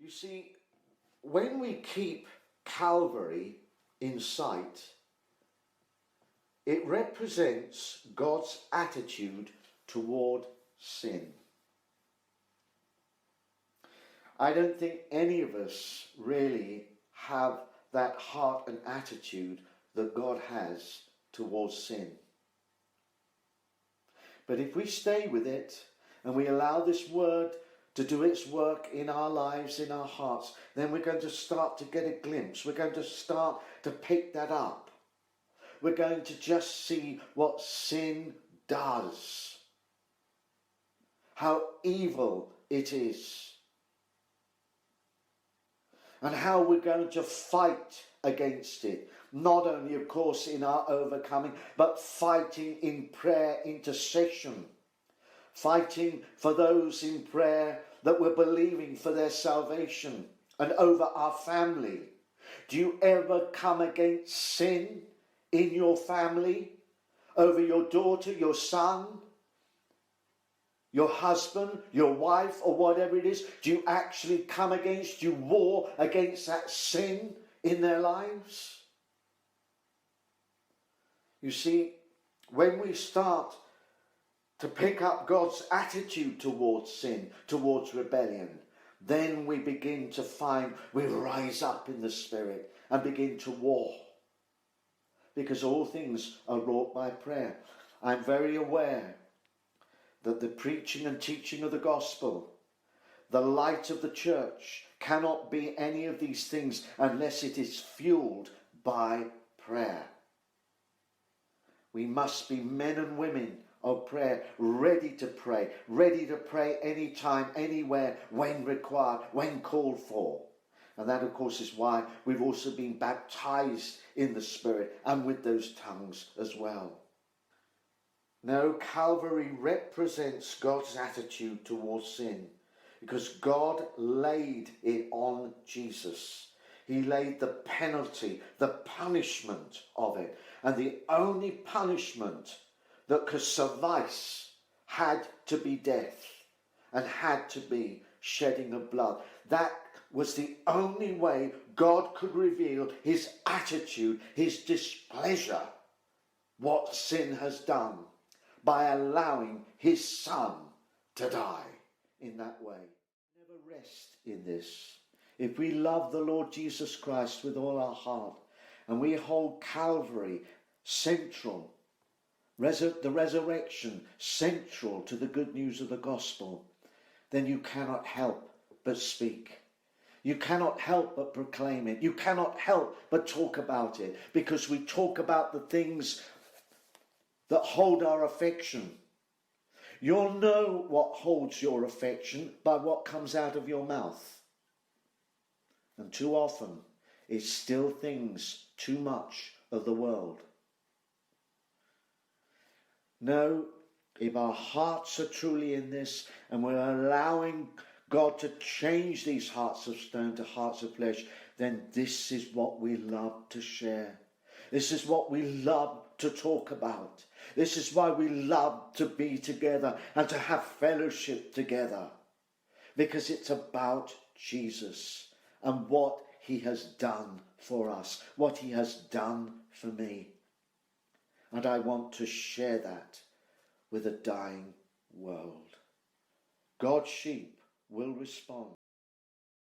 You see, when we keep Calvary in sight, it represents God's attitude toward sin. I don't think any of us really have that heart and attitude that God has towards sin. But if we stay with it and we allow this word to do its work in our lives, in our hearts, then we're going to start to get a glimpse. We're going to start to pick that up. We're going to just see what sin does, how evil it is, and how we're going to fight against it. Not only, of course, in our overcoming, but fighting in prayer, intercession. Fighting for those in prayer that we're believing for their salvation and over our family. Do you ever come against sin in your family? Over your daughter, your son, your husband, your wife, or whatever it is? Do you actually come against, do you war against that sin in their lives? You see, when we start to pick up God's attitude towards sin, towards rebellion, then we begin to find we rise up in the Spirit and begin to war. Because all things are wrought by prayer. I'm very aware that the preaching and teaching of the gospel, the light of the church, cannot be any of these things unless it is fueled by prayer. We must be men and women of prayer, ready to pray anytime, anywhere, when required, when called for. And that, of course, is why we've also been baptized in the Spirit and with those tongues as well. No, Calvary represents God's attitude towards sin, because God laid it on Jesus. He laid the penalty, the punishment of it. And the only punishment that could suffice had to be death and had to be shedding of blood. That was the only way God could reveal his attitude, his displeasure, what sin has done, by allowing his Son to die in that way. Never rest in this. If we love the Lord Jesus Christ with all our heart, and we hold Calvary central, the resurrection central to the good news of the gospel, then you cannot help but speak. You cannot help but proclaim it. You cannot help but talk about it, because we talk about the things that hold our affection. You'll know what holds your affection by what comes out of your mouth. And too often, it's still things too much of the world. No, if our hearts are truly in this, and we're allowing God to change these hearts of stone to hearts of flesh, then this is what we love to share. This is what we love to talk about. This is why we love to be together and to have fellowship together. Because it's about Jesus and what he has done for us, what he has done for me. And I want to share that with a dying world. God's sheep will respond.